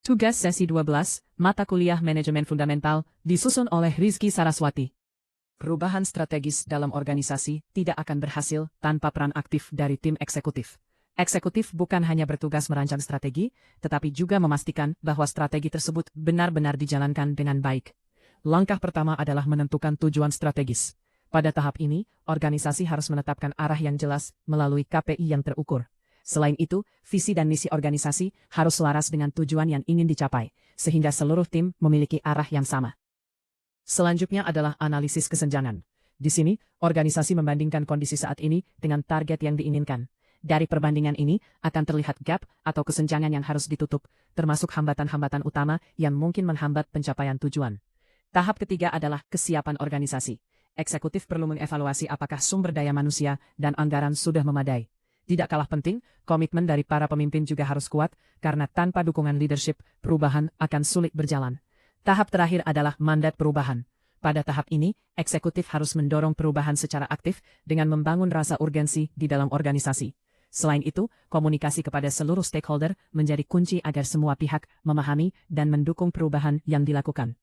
Tugas sesi 12, Mata Kuliah Manajemen Fundamental, disusun oleh Rizky Saraswati. Perubahan strategis dalam organisasi tidak akan berhasil tanpa peran aktif dari tim eksekutif. Eksekutif bukan hanya bertugas merancang strategi, tetapi juga memastikan bahwa strategi tersebut benar-benar dijalankan dengan baik. Langkah pertama adalah menentukan tujuan strategis. Pada tahap ini, organisasi harus menetapkan arah yang jelas melalui KPI yang terukur. Selain itu, visi dan misi organisasi harus selaras dengan tujuan yang ingin dicapai, sehingga seluruh tim memiliki arah yang sama. Selanjutnya adalah analisis kesenjangan. Di sini, organisasi membandingkan kondisi saat ini dengan target yang diinginkan. Dari perbandingan ini, akan terlihat gap atau kesenjangan yang harus ditutup, termasuk hambatan-hambatan utama yang mungkin menghambat pencapaian tujuan. Tahap ketiga adalah kesiapan organisasi. Eksekutif perlu mengevaluasi apakah sumber daya manusia dan anggaran sudah memadai. Tidak kalah penting, komitmen dari para pemimpin juga harus kuat, karena tanpa dukungan leadership, perubahan akan sulit berjalan. Tahap terakhir adalah mandat perubahan. Pada tahap ini, eksekutif harus mendorong perubahan secara aktif dengan membangun rasa urgensi di dalam organisasi. Selain itu, komunikasi kepada seluruh stakeholder menjadi kunci agar semua pihak memahami dan mendukung perubahan yang dilakukan.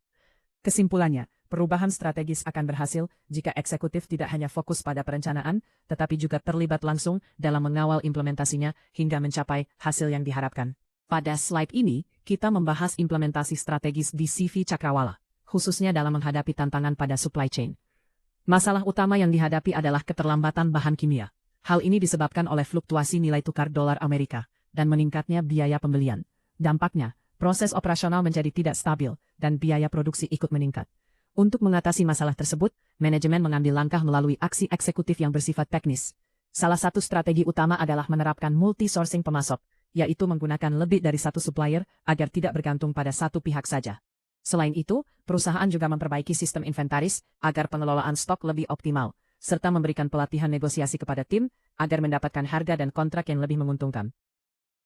Kesimpulannya, perubahan strategis akan berhasil jika eksekutif tidak hanya fokus pada perencanaan, tetapi juga terlibat langsung dalam mengawal implementasinya hingga mencapai hasil yang diharapkan. Pada slide ini, kita membahas implementasi strategis di CV Cakrawala, khususnya dalam menghadapi tantangan pada supply chain. Masalah utama yang dihadapi adalah keterlambatan bahan kimia. Hal ini disebabkan oleh fluktuasi nilai tukar dolar Amerika dan meningkatnya biaya pembelian. Dampaknya, proses operasional menjadi tidak stabil dan biaya produksi ikut meningkat. Untuk mengatasi masalah tersebut, manajemen mengambil langkah melalui aksi eksekutif yang bersifat teknis. Salah satu strategi utama adalah menerapkan multi-sourcing pemasok, yaitu menggunakan lebih dari satu supplier agar tidak bergantung pada satu pihak saja. Selain itu, perusahaan juga memperbaiki sistem inventaris agar pengelolaan stok lebih optimal, serta memberikan pelatihan negosiasi kepada tim agar mendapatkan harga dan kontrak yang lebih menguntungkan.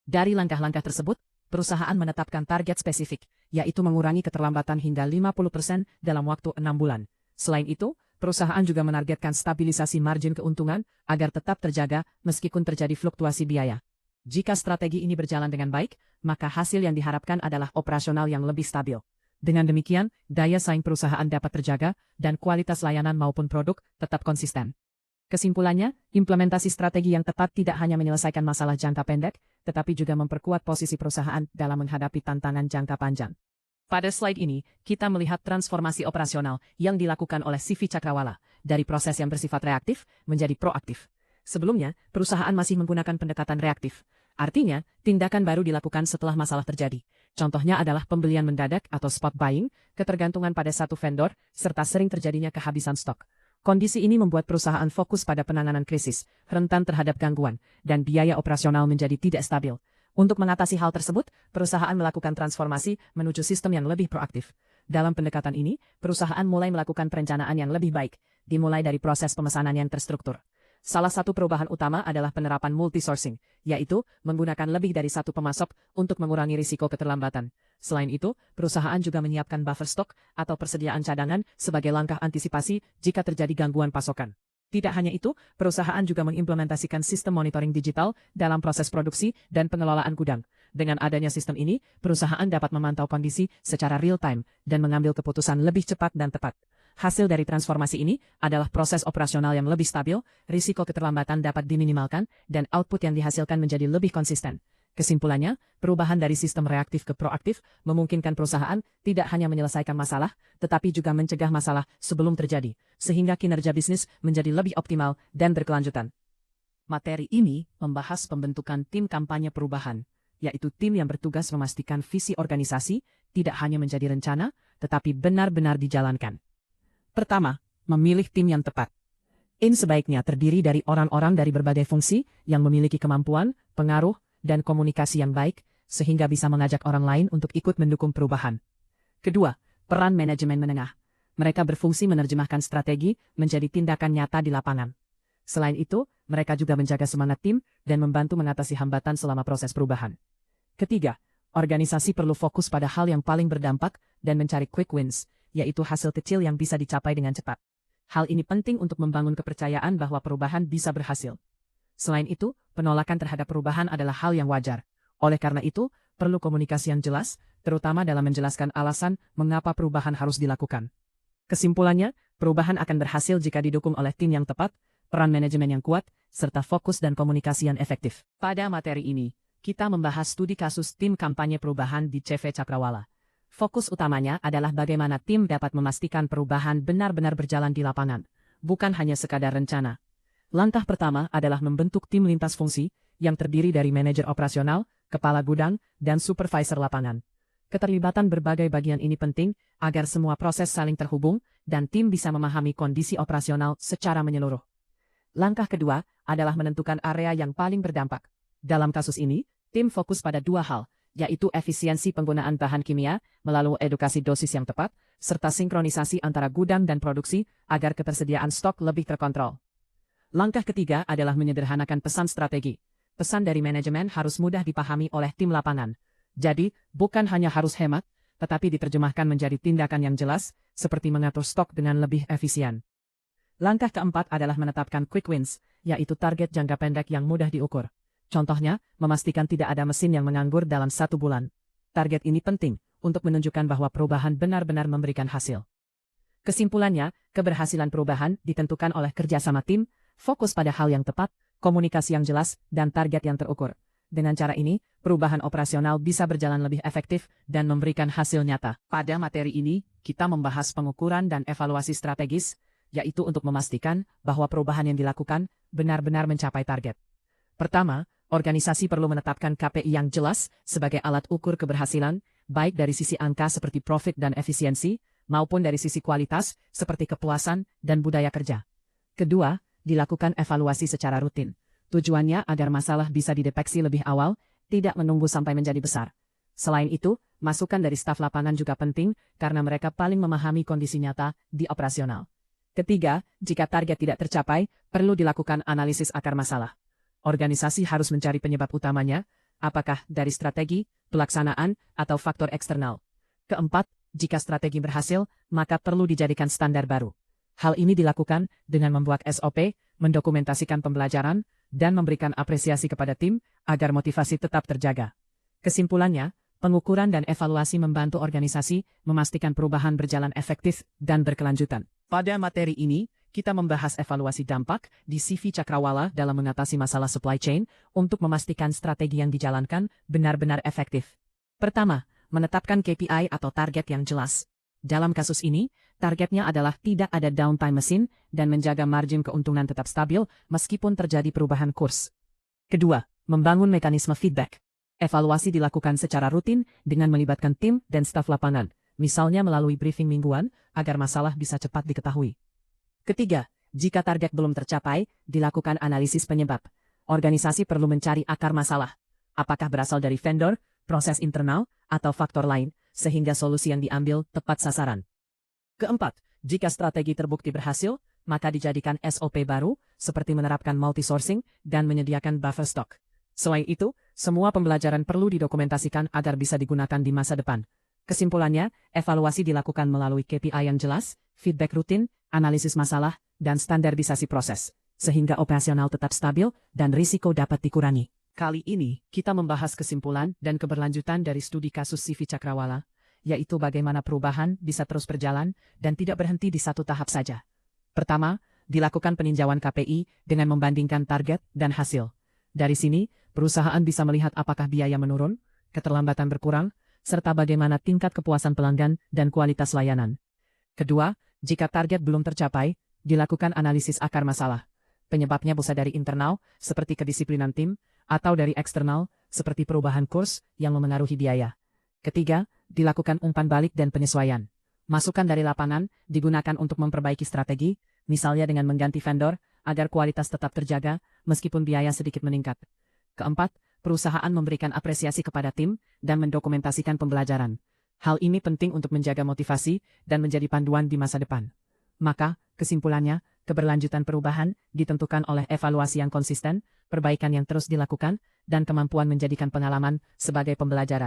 Dari langkah-langkah tersebut, perusahaan menetapkan target spesifik, yaitu mengurangi keterlambatan hingga 50% dalam waktu 6 bulan. Selain itu, perusahaan juga menargetkan stabilisasi margin keuntungan agar tetap terjaga meskipun terjadi fluktuasi biaya. Jika strategi ini berjalan dengan baik, maka hasil yang diharapkan adalah operasional yang lebih stabil. Dengan demikian, daya saing perusahaan dapat terjaga dan kualitas layanan maupun produk tetap konsisten. Kesimpulannya, implementasi strategi yang tepat tidak hanya menyelesaikan masalah jangka pendek, tetapi juga memperkuat posisi perusahaan dalam menghadapi tantangan jangka panjang. Pada slide ini, kita melihat transformasi operasional yang dilakukan oleh CV Cakrawala, dari proses yang bersifat reaktif menjadi proaktif. Sebelumnya, perusahaan masih menggunakan pendekatan reaktif. Artinya, tindakan baru dilakukan setelah masalah terjadi. Contohnya adalah pembelian mendadak atau spot buying, ketergantungan pada satu vendor, serta sering terjadinya kehabisan stok. Kondisi ini membuat perusahaan fokus pada penanganan krisis, rentan terhadap gangguan, dan biaya operasional menjadi tidak stabil. Untuk mengatasi hal tersebut, perusahaan melakukan transformasi menuju sistem yang lebih proaktif. Dalam pendekatan ini, perusahaan mulai melakukan perencanaan yang lebih baik, dimulai dari proses pemesanan yang terstruktur. Salah satu perubahan utama adalah penerapan multi-sourcing, yaitu menggunakan lebih dari satu pemasok untuk mengurangi risiko keterlambatan. Selain itu, perusahaan juga menyiapkan buffer stock atau persediaan cadangan sebagai langkah antisipasi jika terjadi gangguan pasokan. Tidak hanya itu, perusahaan juga mengimplementasikan sistem monitoring digital dalam proses produksi dan pengelolaan gudang. Dengan adanya sistem ini, perusahaan dapat memantau kondisi secara real-time dan mengambil keputusan lebih cepat dan tepat. Hasil dari transformasi ini adalah proses operasional yang lebih stabil, risiko keterlambatan dapat diminimalkan, dan output yang dihasilkan menjadi lebih konsisten. Kesimpulannya, perubahan dari sistem reaktif ke proaktif memungkinkan perusahaan tidak hanya menyelesaikan masalah, tetapi juga mencegah masalah sebelum terjadi, sehingga kinerja bisnis menjadi lebih optimal dan berkelanjutan. Materi ini membahas pembentukan tim kampanye perubahan, yaitu tim yang bertugas memastikan visi organisasi tidak hanya menjadi rencana, tetapi benar-benar dijalankan. Pertama, memilih tim yang tepat. Tim sebaiknya terdiri dari orang-orang dari berbagai fungsi yang memiliki kemampuan, pengaruh, dan komunikasi yang baik, sehingga bisa mengajak orang lain untuk ikut mendukung perubahan. Kedua, peran manajemen menengah. Mereka berfungsi menerjemahkan strategi menjadi tindakan nyata di lapangan. Selain itu, mereka juga menjaga semangat tim dan membantu mengatasi hambatan selama proses perubahan. Ketiga, organisasi perlu fokus pada hal yang paling berdampak dan mencari quick wins, yaitu hasil kecil yang bisa dicapai dengan cepat. Hal ini penting untuk membangun kepercayaan bahwa perubahan bisa berhasil. Selain itu, penolakan terhadap perubahan adalah hal yang wajar. Oleh karena itu, perlu komunikasi yang jelas, terutama dalam menjelaskan alasan mengapa perubahan harus dilakukan. Kesimpulannya, perubahan akan berhasil jika didukung oleh tim yang tepat, peran manajemen yang kuat, serta fokus dan komunikasi yang efektif. Pada materi ini, kita membahas studi kasus tim kampanye perubahan di CV Cakrawala. Fokus utamanya adalah bagaimana tim dapat memastikan perubahan benar-benar berjalan di lapangan, bukan hanya sekadar rencana. Langkah pertama adalah membentuk tim lintas fungsi yang terdiri dari manajer operasional, kepala gudang, dan supervisor lapangan. Keterlibatan berbagai bagian ini penting agar semua proses saling terhubung dan tim bisa memahami kondisi operasional secara menyeluruh. Langkah kedua adalah menentukan area yang paling berdampak. Dalam kasus ini, tim fokus pada dua hal, yaitu efisiensi penggunaan bahan kimia melalui edukasi dosis yang tepat, serta sinkronisasi antara gudang dan produksi agar ketersediaan stok lebih terkontrol. Langkah ketiga adalah menyederhanakan pesan strategi. Pesan dari manajemen harus mudah dipahami oleh tim lapangan. Jadi, bukan hanya harus hemat, tetapi diterjemahkan menjadi tindakan yang jelas, seperti mengatur stok dengan lebih efisien. Langkah keempat adalah menetapkan quick wins, yaitu target jangka pendek yang mudah diukur. Contohnya, memastikan tidak ada mesin yang menganggur dalam 1 bulan. Target ini penting untuk menunjukkan bahwa perubahan benar-benar memberikan hasil. Kesimpulannya, keberhasilan perubahan ditentukan oleh kerjasama tim, fokus pada hal yang tepat, komunikasi yang jelas, dan target yang terukur. Dengan cara ini, perubahan operasional bisa berjalan lebih efektif dan memberikan hasil nyata. Pada materi ini, kita membahas pengukuran dan evaluasi strategis, yaitu untuk memastikan bahwa perubahan yang dilakukan benar-benar mencapai target. Pertama, organisasi perlu menetapkan KPI yang jelas sebagai alat ukur keberhasilan, baik dari sisi angka seperti profit dan efisiensi, maupun dari sisi kualitas seperti kepuasan dan budaya kerja. Kedua, dilakukan evaluasi secara rutin. Tujuannya agar masalah bisa dideteksi lebih awal, tidak menunggu sampai menjadi besar. Selain itu, masukan dari staf lapangan juga penting karena mereka paling memahami kondisi nyata di operasional. Ketiga, jika target tidak tercapai, perlu dilakukan analisis akar masalah. Organisasi harus mencari penyebab utamanya, apakah dari strategi, pelaksanaan, atau faktor eksternal. Keempat, jika strategi berhasil, maka perlu dijadikan standar baru. Hal ini dilakukan dengan membuat SOP, mendokumentasikan pembelajaran, dan memberikan apresiasi kepada tim agar motivasi tetap terjaga. Kesimpulannya, pengukuran dan evaluasi membantu organisasi memastikan perubahan berjalan efektif dan berkelanjutan. Pada materi ini, kita membahas evaluasi dampak di CV Cakrawala dalam mengatasi masalah supply chain untuk memastikan strategi yang dijalankan benar-benar efektif. Pertama, menetapkan KPI atau target yang jelas. Dalam kasus ini, targetnya adalah tidak ada downtime mesin dan menjaga margin keuntungan tetap stabil meskipun terjadi perubahan kurs. Kedua, membangun mekanisme feedback. Evaluasi dilakukan secara rutin dengan melibatkan tim dan staf lapangan, misalnya melalui briefing mingguan agar masalah bisa cepat diketahui. Ketiga, jika target belum tercapai, dilakukan analisis penyebab. Organisasi perlu mencari akar masalah. Apakah berasal dari vendor, proses internal, atau faktor lain, sehingga solusi yang diambil tepat sasaran. Keempat, jika strategi terbukti berhasil, maka dijadikan SOP baru, seperti menerapkan multi-sourcing dan menyediakan buffer stock. Selain itu, semua pembelajaran perlu didokumentasikan agar bisa digunakan di masa depan. Kesimpulannya, evaluasi dilakukan melalui KPI yang jelas, feedback rutin, analisis masalah, dan standarisasi proses, sehingga operasional tetap stabil dan risiko dapat dikurangi. Kali ini, kita membahas kesimpulan dan keberlanjutan dari studi kasus CV Cakrawala, yaitu bagaimana perubahan bisa terus berjalan dan tidak berhenti di satu tahap saja. Pertama, dilakukan peninjauan KPI dengan membandingkan target dan hasil. Dari sini, perusahaan bisa melihat apakah biaya menurun, keterlambatan berkurang, serta bagaimana tingkat kepuasan pelanggan dan kualitas layanan. Kedua, jika target belum tercapai, dilakukan analisis akar masalah. Penyebabnya bisa dari internal, seperti kedisiplinan tim, atau dari eksternal, seperti perubahan kurs yang memengaruhi biaya. Ketiga, dilakukan umpan balik dan penyesuaian. Masukan dari lapangan digunakan untuk memperbaiki strategi, misalnya dengan mengganti vendor, agar kualitas tetap terjaga, meskipun biaya sedikit meningkat. Keempat, perusahaan memberikan apresiasi kepada tim dan mendokumentasikan pembelajaran. Hal ini penting untuk menjaga motivasi dan menjadi panduan di masa depan. Maka, kesimpulannya, keberlanjutan perubahan ditentukan oleh evaluasi yang konsisten, perbaikan yang terus dilakukan, dan kemampuan menjadikan pengalaman sebagai pembelajaran.